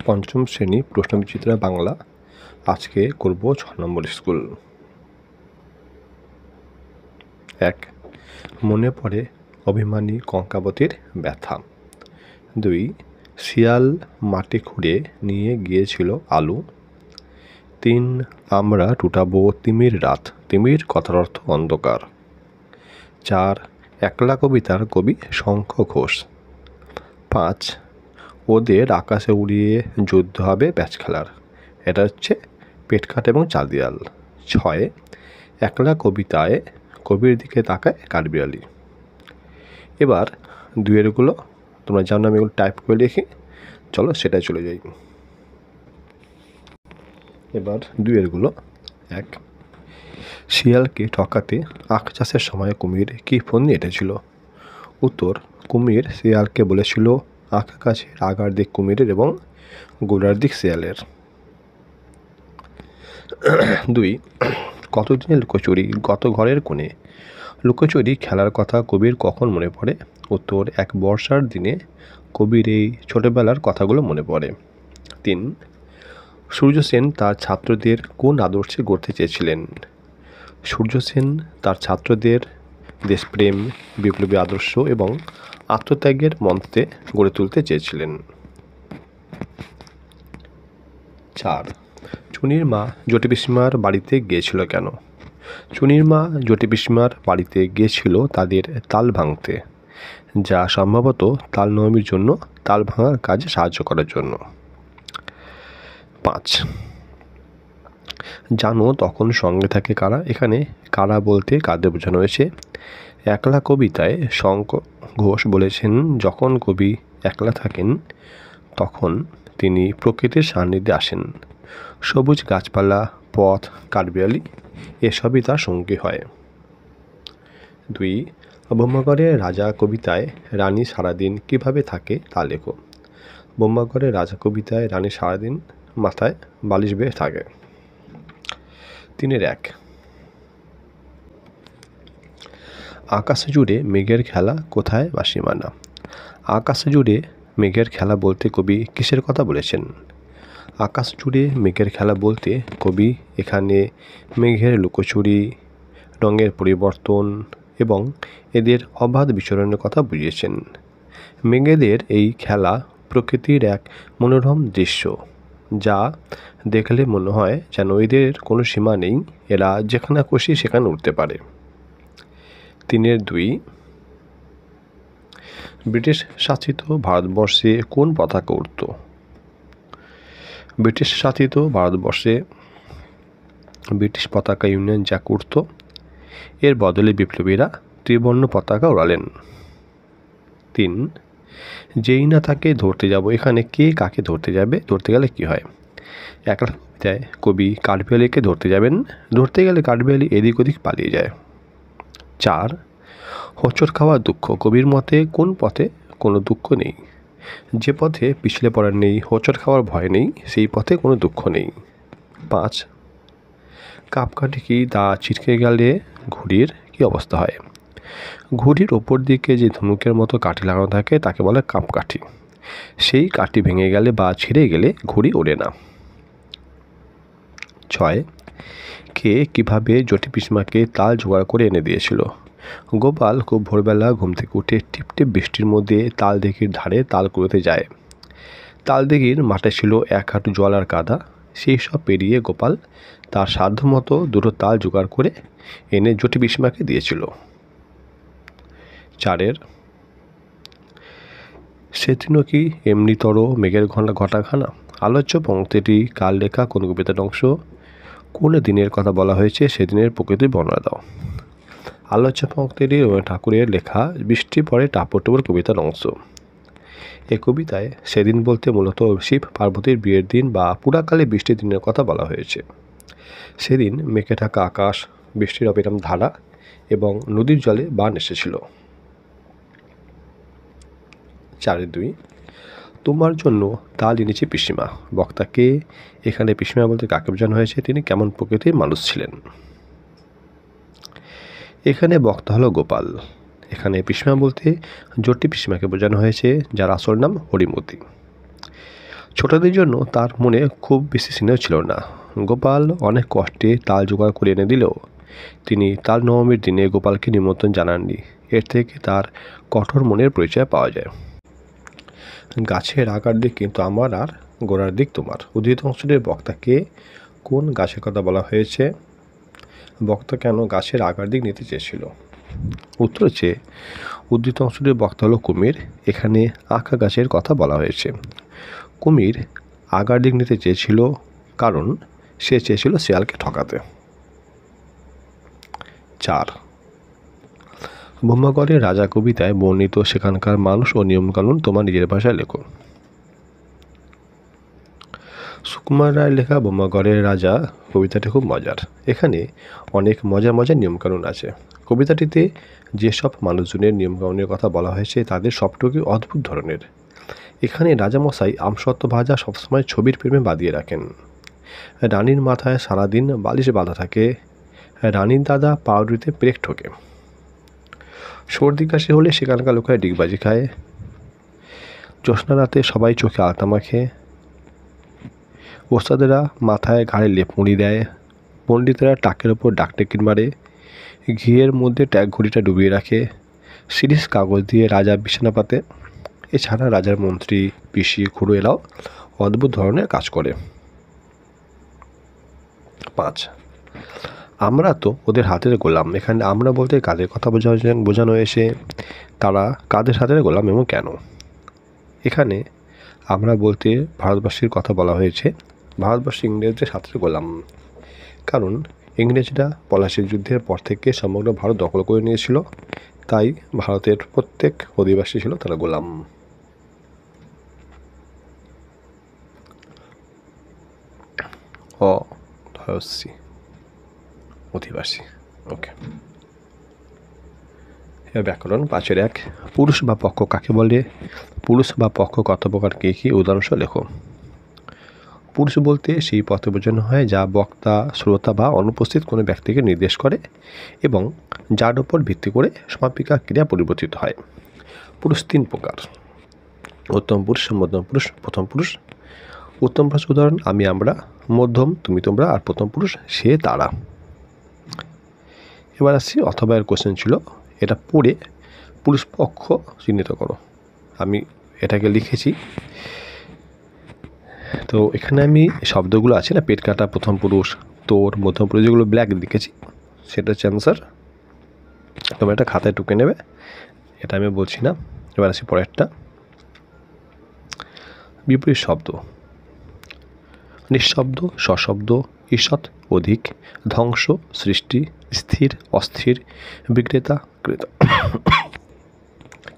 পঞ্চম শ্রেণী প্রশ্নবিচিত্রা বাংলা। আজকে করব 6 নম্বর স্কুল। 1. মনে পড়ে অভিমানী কঙ্কাবতীর ব্যথা। 2. শিয়াল মাটি খুঁড়ে নিয়ে গিয়েছিল আলু। 3. আমরা টুটাবো তিমির রাত, তিমির কথার অর্থ অন্ধকার। 4. একলা কবিতার কবি শঙ্খ ঘোষ। 5. ওদের আকাশে উড়িয়ে যুদ্ধ হবে ব্যাচ খেলার, এটা হচ্ছে পেটকাট এবং চাঁদিয়াল। 6. একলা কবিতায় কবির দিকে তাকায় কাঠবিড়ালি। এবার দুয়েরগুলো তোমরা জানো, আমি এগুলো টাইপ করে লিখি, চলো সেটাই চলে যাই। এবার দুয়েরগুলো। 1. শিয়ালকে ঠকাতে আখ চাষের সময় কুমির কি ফোন নিয়ে এটেছিল? উত্তর, কুমির শিয়ালকে বলেছিল আখ গাছের আগার দিক কুমিরের এবং গোড়ার দিক শিয়ালের। 2. কতদিনের লুকোচুরি গত ঘরের কোণে। লুকোচুরি খেলার কথা কবির কখন মনে পড়ে? উত্তর, এক বর্ষার দিনে কবির এই ছোটবেলার কথাগুলো মনে পড়ে। 3. সূর্য সেন তার ছাত্রদের কোন আদর্শে গড়তে চেয়েছিলেন? সূর্য সেন তার ছাত্রদের দেশপ্রেম, বিপ্লবী আদর্শ এবং আত্মত্যাগের মন্ত্রে গড়ে তুলতে চেয়েছিলেন। 4. চুনির মা জটি পিসিমার বাড়িতে গিয়েছিল কেন? চুনির মা জটি পিসিমার বাড়িতে গিয়েছিল তাদের তাল ভাঙতে, যা সম্ভবত তাল নবমীর জন্য তাল ভাঙার কাজে সাহায্য করার জন্য। 5. জানো তখন সঙ্গে থাকে কারা। এখানে কারা বলতে কাদের বোঝানো হয়েছে? একলা কবিতায় শঙ্খ ঘোষ বলেছেন, যখন কবি একলা থাকেন তখন তিনি প্রকৃতির সান্নিধ্যে আসেন। সবুজ গাছপালা, পথ, কাঠবিড়ালি এসবই তার সঙ্গী হয়। 2. ব্রহ্মগড়ের রাজা কবিতায় রানী সারাদিন কিভাবে থাকে তা লেখো। ব্রহ্মগড়ের রাজা কবিতায় রানী সারাদিন মাথায় বালিশ বেয়ে থাকে। 3-1. আকাশ জুড়ে মেঘের খেলা কোথায় বাসিমানা। আকাশ জুড়ে মেঘের খেলা বলতে কবি কিসের কথা বলেছেন? আকাশ জুড়ে মেঘের খেলা বলতে কবি এখানে মেঘের লুকোচুরি, রঙের পরিবর্তন এবং এদের অবাধ বিচরণের কথা বুঝিয়েছেন। মেঘেদের এই খেলা প্রকৃতির এক মনোরম দৃশ্য, যা দেখলে মনে হয় যেন এদের কোনো সীমা নেই, এরা যেখানে খুশি সেখানে উঠতে পারে। 3-2. ব্রিটিশ শাসিত ভারতবর্ষে কোন পতাকা উড়ত? ব্রিটিশ শাসিত ভারতবর্ষে ব্রিটিশ পতাকা ইউনিয়ন জ্যাক উড়ত। এর বদলে বিপ্লবীরা ত্রিবর্ণ পতাকা উড়ালেন। 3. যেই না তাকে ধরতে যাব, এখানে কে কাকে ধরতে যাবে? ধরতে গেলে কি হয়? একলা কবিতায় কবি কাঠবিড়ালিকে ধরতে যাবেন, ধরতে গেলে কাঠবিড়ালি এদিক ওদিক পালিয়ে যায়। 4. হোঁচট খাওয়ার দুঃখ। কবির মতে কোন পথে কোনো দুঃখ নেই? যে পথে পিছলে পড়ার নেই, হোঁচট খাওয়ার ভয় নেই, সেই পথে কোনো দুঃখ নেই। 5. কাপকাঠি কি দা ছিটকে গেলে ঘুড়ির কি অবস্থা হয়? ঘুড়ির ওপর দিকে যে ধনুকের মতো কাঠি লাগানো থাকে তাকে বলে কাপকাঠি। সেই কাঠি ভেঙে গেলে বা ছিঁড়ে গেলে ঘুড়ি ওড়ে না। 6. কে কিভাবে জটি পিসিমাকে তাল জোগাড় করে এনে দিয়েছিল? গোপাল খুব ভোরবেলা ঘুম থেকে উঠে টিপটিপ বৃষ্টির মধ্যে তালদিঘির ধারে তাল কুড়োতে যায়। তালদিঘির মাঠে ছিল 1 হাঁটু জল আর কাদা। সেই সব পেরিয়ে গোপাল তার সাধ্যমতো দুটো তাল জোগাড় করে এনে জটি পিসিমাকে দিয়েছিল। 4. সেদিনও কি এমনিতর মেঘের ঘটাখানা। আলোচ্য পংক্তিটি কার লেখা, কোন কবিতার অংশ, কোন দিনের কথা বলা হয়েছে, সেদিনের প্রকৃতির বর্ণনা দাও। আলোচ্য পংক্তিটি ঠাকুরের লেখা বৃষ্টি পড়ে টাপর টুপর কবিতার অংশ। এই কবিতায় সেদিন বলতে মূলত শিব পার্বতীর বিয়ের দিন বা পুরাকালে বৃষ্টির দিনের কথা বলা হয়েছে। সেদিন মেঘে ঢাকা আকাশ, বৃষ্টির অবিরাম ধারা এবং নদীর জলে বান এসেছিল। 4-2. তোমার জন্য তাল এনেছি পিসিমা। বক্তাকে এখানে পিসিমা বলতে কাকে বোঝানো হয়েছে? তিনি কেমন প্রকৃতির মানুষ ছিলেন? এখানে বক্তা হলো গোপাল। এখানে পিসিমা বলতে জটি পিসিমাকে বোঝানো হয়েছে, যার আসল নাম হরিমতি। ছোটদের জন্য তার মনে খুব বেশি স্নেহ ছিল না। গোপাল অনেক কষ্টে তাল জোগাড় করে এনে দিলেও তিনি তাল নবমীর দিনে গোপালকে নিমন্ত্রণ জানাননি। এর থেকে তার কঠোর মনের পরিচয় পাওয়া যায়। গাছের আগার দিক কিন্তু আমার আর গোড়ার দিক তোমার। উদ্ধৃত অংশটির বক্তাকে কোন গাছের কথা বলা হয়েছে? বক্তা কেন গাছের আগার দিক নিতে চেয়েছিল? উত্তর হচ্ছে উদ্ধৃত অংশটির বক্তা হলো কুমির। এখানে আঁকা গাছের কথা বলা হয়েছে। কুমির আগার দিক নিতে চেয়েছিল কারণ সে চেয়েছিল শিয়ালকে ঠকাতে। 4 ব্রহ্মগড়ের রাজা কবিতায় বর্ণিত সেখানকার মানুষ ও নিয়মকানুন তোমার নিজের ভাষায় লেখো। সুকুমার রায়ের লেখা ব্রহ্মগড়ের রাজা কবিতাটি খুব মজার। এখানে অনেক মজার মজার নিয়মকানুন আছে। কবিতাটিতে যেসব মানুষজনের নিয়মকানুনের কথা বলা হয়েছে তাদের সবটুকুই অদ্ভুত ধরনের। এখানে রাজামশাই আমসত্ত্ব ভাজা সবসময় ছবির প্রেমে বাঁধিয়ে রাখেন। রানীর মাথায় সারাদিন বালিশ বাঁধা থাকে। রানীর দাদা পাউরুটিতে পেরেক ঠোকে। সর্দি কাশি হলে সেখানকার লোকেরা ডিগবাজি খায়। জ্যোৎস্না রাতে সবাই চোখে আলতা মাখে। ওস্তাদেরা মাথায় ঘাড়ে লেপ মুড়ি দেয়। পণ্ডিতেরা টাকের ওপর ডাকটিকিট মারে। ঘিয়ের মধ্যে ট্যাগ ঘড়িটা ডুবিয়ে রাখে। সিরিজ কাগজ দিয়ে রাজা বিছানা পাতে। এছাড়া রাজার মন্ত্রী, পিসি, খুড়ো এরাও অদ্ভুত ধরনের কাজ করে। 5 আমরা তো ওদের হাতের গোলাম। এখানে আমরা বলতে কাদের কথা বোঝানো হয়েছে? তারা কাদের হাতের গোলাম এবং কেন? এখানে আমরা বলতে ভারতবাসীর কথা বলা হয়েছে। ভারতবর্ষে ইংরেজদের হাতের গোলাম, কারণ ইংরেজরা পলাশীর যুদ্ধের পর থেকে সমগ্র ভারত দখল করে নিয়েছিল। তাই ভারতের প্রত্যেক অধিবাসী ছিল তারা গোলাম। অধিবাসী। ওকে। ব্যাকরণ 5-1 পুরুষ বা পক্ষ কাকে বলে? পুরুষ বা পক্ষ কত প্রকার কে কি? উদাহরণ লেখো। পুরুষ বলতে সেই পথে বোঝানো হয় যা বক্তা, শ্রোতা বা অনুপস্থিত কোনো ব্যক্তিকে নির্দেশ করে এবং যার উপর ভিত্তি করে সমাপিকা ক্রিয়া পরিবর্তিত হয়। পুরুষ 3 প্রকার: উত্তম পুরুষ, মধ্যম পুরুষ, প্রথম পুরুষ। উত্তম পুরুষ উদাহরণ আমি, আমরা, মধ্যম তুমি, তোমরা, আর প্রথম পুরুষ সে, তারা। এবার আসছি অথবা এর কোশ্চেন ছিল, এটা পড়ে পুরুষ পক্ষ চিহ্নিত করো। আমি এটাকে লিখেছি। তো এখানে আমি শব্দগুলো আছে না, পেট কাটা, প্রথম পুরুষ, তোর, মধ্যম পুরুষ, যেগুলো ব্ল্যাক লিখেছি সেটা হচ্ছে অ্যান্সার। তোমরা এটা খাতায় টুকে নেবে, এটা আমি বলছি না। এবার আসি পরেরটা। বিপরীত শব্দ: নিঃশব্দ, সশব্দ, ঈষৎ, অধিক, ধ্বংস, সৃষ্টি, স্থির, অস্থির, বিক্রেতা, ক্রেতা,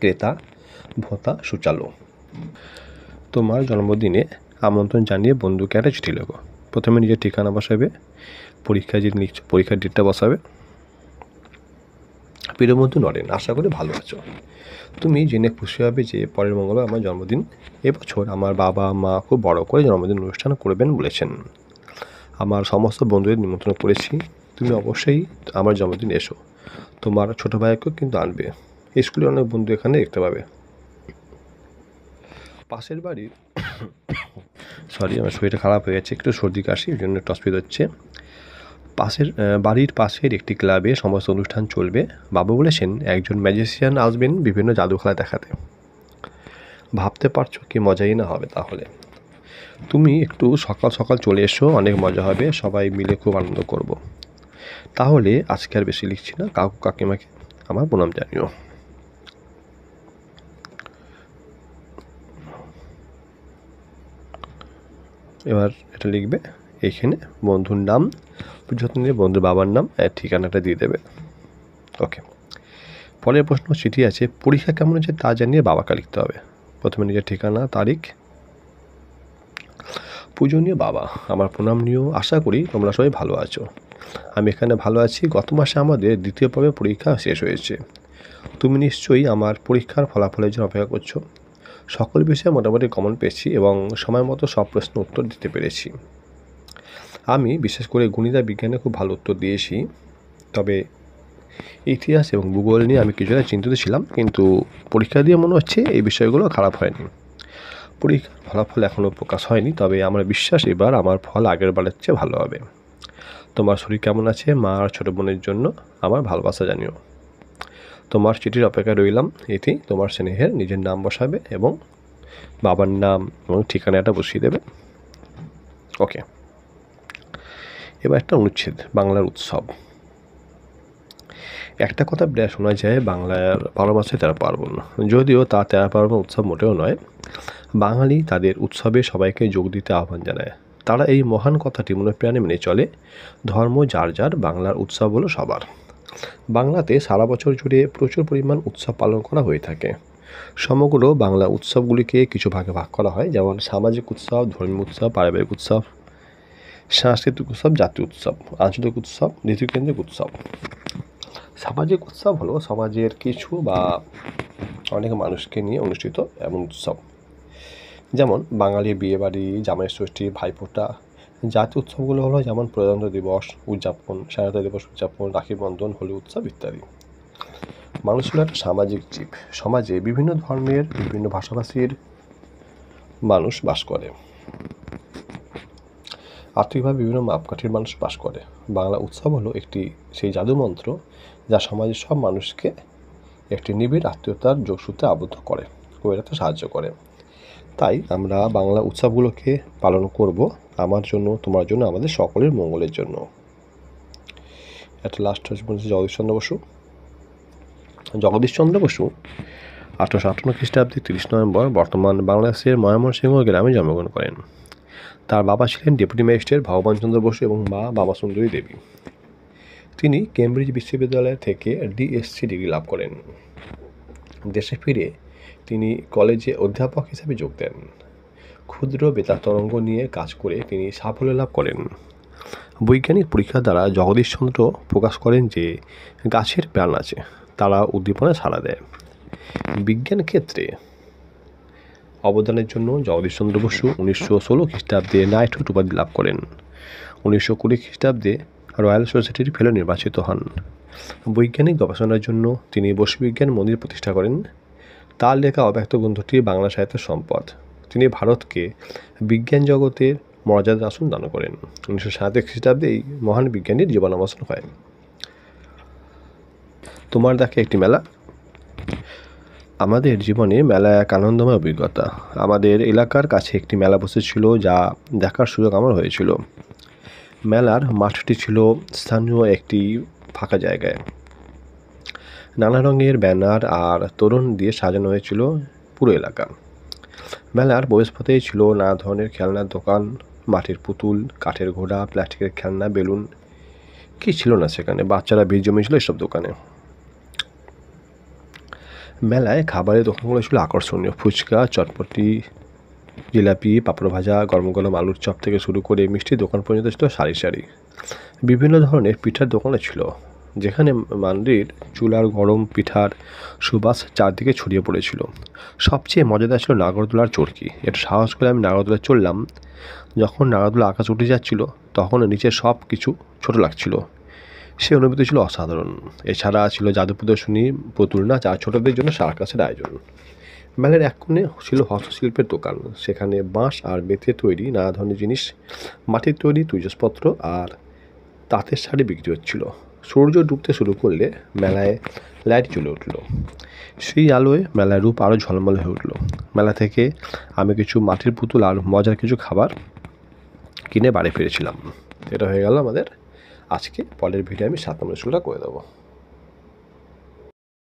ক্রেতা, ভোতা, সুচালু। তোমার জন্মদিনে আমন্ত্রণ জানিয়ে বন্ধুকে একটা চিঠি লেখো। প্রথমে নিজের ঠিকানা বসাবে, পরীক্ষায় যে লিখছো পরীক্ষার ডেটটা বসাবে। প্রিয় বন্ধু নরেন, আশা করি ভালো আছো। তুমি জেনে খুশি হবে যে পরের মঙ্গলবার আমার জন্মদিন। এবছর আমার বাবা মা খুব বড় করে জন্মদিন অনুষ্ঠান করবেন বলেছেন। আমার সমস্ত বন্ধুদের নিমন্ত্রণ করেছি। তুমি অবশ্যই আমার জন্মদিন এসো। তোমার ছোটো ভাইকেও কিন্তু আনবে। স্কুলের অনেক বন্ধু এখানে দেখতে পাবে। পাশের বাড়ির আমার শরীরটা খারাপ হয়ে গেছে, একটু সর্দি কাশি, ওই জন্য একটু অসুবিধা হচ্ছে। বাড়ির পাশের একটি ক্লাবে সমস্ত অনুষ্ঠান চলবে। বাবা বলেছেন একজন ম্যাজিশিয়ান আসবেন বিভিন্ন জাদু খেলা দেখাতে। ভাবতে পারছো কি মজাই না হবে তাহলে। তুমি একটু সকাল সকাল চলে এসো, অনেক মজা হবে, সবাই মিলে খুব আনন্দ করব। তাহলে আজকে আর বেশি লিখছি না, কাকু কাকিমাকে আমার প্রণাম জানিও। এবার এটা লিখবে, এইখানে বন্ধুর নাম, যত্ন নিয়ে বন্ধুর বাবার নাম, ঠিকানাটা দিয়ে দেবে। ওকে। পরের প্রশ্ন চিঠি আছে, পরীক্ষা কেমন হচ্ছে তা জানিয়ে বাবাকে লিখতে হবে। প্রথমে নিজের ঠিকানা, তারিখ। পূজনীয় বাবা, আমার প্রণাম নিও, আশা করি তোমরা সবাই ভালো আছো। আমি এখানে ভালো আছি। গত মাসে আমাদের দ্বিতীয় পর্বে পরীক্ষা শেষ হয়েছে। তুমি নিশ্চয়ই আমার পরীক্ষার ফলাফলের জন্য অপেক্ষা করছো। সকল বিষয়ে মোটামুটি কমন পেয়েছি এবং সময় মতো সব প্রশ্ন উত্তর দিতে পেরেছি। আমি বিশেষ করে গণিত আর বিজ্ঞানে খুব ভালো উত্তর দিয়েছি। তবে ইতিহাস এবং ভূগোল নিয়ে আমি কিছুটা চিন্তিত ছিলাম, কিন্তু পরীক্ষা দিয়ে মনে হচ্ছে এই বিষয়গুলো খারাপ হয়নি। পরীক্ষার ফলাফল এখনও প্রকাশ হয়নি, তবে আমার বিশ্বাস এবার আমার ফল আগের বারের চেয়ে ভালো হবে। তোমার শরীর কেমন আছে? মা আর ছোটো বোনের জন্য আমার ভালোবাসা জানিও। তোমার চিঠির অপেক্ষায় রইলাম। এতে তোমার স্নেহের নিজের নাম বসাবে এবং বাবার নাম এবং ঠিকানাটা বসিয়ে দেবে। ওকে, এবার একটা অনুচ্ছেদ, বাংলার উৎসব। একটা কথা প্রায় শোনা যায়, বাংলার 12 মাসে 13 পার্বণ। যদিও তা 13 পার্বণ উৎসব মোটেও নয়। বাঙালি তাদের উৎসবে সবাইকে যোগ দিতে আহ্বান জানায়। তারা এই মহান কথাটি মনে প্রাণে মেনে চলে। ধর্ম যার যার, বাংলার উৎসব হলো সবার। বাংলাতে সারা বছর জুড়ে প্রচুর পরিমাণ উৎসব পালন করা হয়ে থাকে। সমগ্র বাংলা উৎসবগুলিকে কিছু ভাগে ভাগ করা হয়, যেমন সামাজিক উৎসব, ধর্মীয় উৎসব, পারিবারিক উৎসব, সাংস্কৃতিক উৎসব, জাতীয় উৎসব, আঞ্চলিক উৎসব, ঋতুকেন্দ্রিক উৎসব। সামাজিক উৎসব হলো সমাজের কিছু বা অনেক মানুষকে নিয়ে অনুষ্ঠিত এমন উৎসব, যেমন বাঙালির বিয়েবাড়ি, জামাই ষষ্ঠী, ভাইফোঁটা। জাতীয় উৎসবগুলো হলো যেমন প্রজাতন্ত্র দিবস উদযাপন, স্বাধীনতা দিবস উদযাপন, রাখি বন্ধন, হোলি উৎসব ইত্যাদি। মানুষ হলো একটা সামাজিক জীব। সমাজে বিভিন্ন ধর্মের, বিভিন্ন ভাষাভাষীর মানুষ বাস করে। আর্থিকভাবে বিভিন্ন মাপকাঠির মানুষ বাস করে। বাংলা উৎসব হলো একটি সেই জাদুমন্ত্র যা সমাজের সব মানুষকে একটি নিবিড় আত্মীয়তার যোগসূত্রে আবদ্ধ করে রাখতে সাহায্য করে। তাই আমরা বাংলা উৎসবগুলোকে পালন করব আমার জন্য, তোমার জন্য, আমাদের সকলের মঙ্গলের জন্য। একটা লাস্ট হচ্ছে জগদীশচন্দ্র বসু। জগদীশচন্দ্র বসু 1858 খ্রিস্টাব্দে 30 নভেম্বর বর্তমান বাংলাদেশের ময়মনসিংহ গ্রামে জন্মগ্রহণ করেন। তার বাবা ছিলেন ডেপুটি ম্যাজিস্ট্রেট ভগবানচন্দ্র বসু এবং মা বামাসুন্দরী দেবী। তিনি কেমব্রিজ বিশ্ববিদ্যালয় থেকে ডিএসসি ডিগ্রি লাভ করেন। দেশে ফিরে তিনি কলেজে অধ্যাপক হিসেবে যোগ দেন। ক্ষুদ্র বেতার তরঙ্গ নিয়ে কাজ করে তিনি সাফল্য লাভ করেন। বৈজ্ঞানিক পরীক্ষা দ্বারা জগদীশচন্দ্র প্রকাশ করেন যে গাছের প্রাণ আছে, তারা উদ্দীপনায় সাড়া দেয়। বিজ্ঞান ক্ষেত্রে অবদানের জন্য জগদীশচন্দ্র বসু 1916 খ্রিস্টাব্দে নাইটহুড উপাধি লাভ করেন। 1920 খ্রিস্টাব্দে রয়্যাল সোসাইটির ফেলো নির্বাচিত হন। বৈজ্ঞানিক গবেষণার জন্য তিনি বসু বিজ্ঞান মন্দির প্রতিষ্ঠা করেন। তার লেখা অব্যক্ত গ্রন্থটি বাংলা সাহিত্যের সম্পদ। তিনি ভারতকে বিজ্ঞান জগতের মর্যাদা আসন দান করেন। 1937 খ্রিস্টাব্দে এই মহান বিজ্ঞানীর জীবনাবসান হয়। তোমার দেখা একটি মেলা। আমাদের জীবনে মেলা এক আনন্দময় অভিজ্ঞতা। আমাদের এলাকার কাছে একটি মেলা বসেছিল, যা দেখার সুযোগ আমার হয়েছিল। মেলার মাঠটি ছিল স্থানীয় একটি ফাঁকা জায়গায়। নানা রঙের ব্যানার আর তোরণ দিয়ে সাজানো হয়েছিল পুরো এলাকা। মেলার প্রবেশপথেই ছিল নানা ধরনের খেলনার দোকান, মাটির পুতুল, কাঠের ঘোড়া, প্লাস্টিকের খেলনা, বেলুন। কি ছিল না সেখানে! বাচ্চারা ভিড় জমেছিল এসব দোকানে। মেলায় খাবারের দোকানগুলো ছিল আকর্ষণীয়। ফুচকা, চটপটি, জিলাপি, পাঁপড় ভাজা, গরম গরম আলুর চপ থেকে শুরু করে মিষ্টির দোকান পর্যন্ত ছিল সারি সারি। বিভিন্ন ধরনের পিঠার দোকানও ছিল, যেখানে মান্ডির চুলার গরম পিঠার সুবাস চারদিকে ছড়িয়ে পড়েছিল। সবচেয়ে মজাদার ছিল নাগরদোলার চরকি। একটু সাহস করে আমি নাগরদোলায় চললাম। যখন নাগরদোলা আকাশ উঠে যাচ্ছিল, তখন নিচে সব কিছু ছোট লাগছিল। সে অনুভূতি ছিল অসাধারণ। এছাড়া ছিল জাদু প্রদর্শনী, পুতুল নাচ আর ছোটদের জন্য সার্কাসের আয়োজন। মেলার এক কোণে ছিল হস্তশিল্পের দোকান। সেখানে বাঁশ আর বেতে তৈরি নানা ধরনের জিনিস, মাটির তৈরি তৈজসপত্র আর তাঁতের শাড়ি বিক্রি হচ্ছিল। সূর্য ডুবতে শুরু করলে মেলায় লাইট জ্বলে উঠল। সেই আলোয় মেলার রূপ আরও ঝলমলে হয়ে উঠল। মেলা থেকে আমি কিছু মাটির পুতুল আর মজার কিছু খাবার কিনে বাড়ি ফিরেছিলাম। এটা হয়ে গেল আমাদের আজকে। পরের ভিডিও আমি 7 নম্বর স্কুলটা করে দেবো।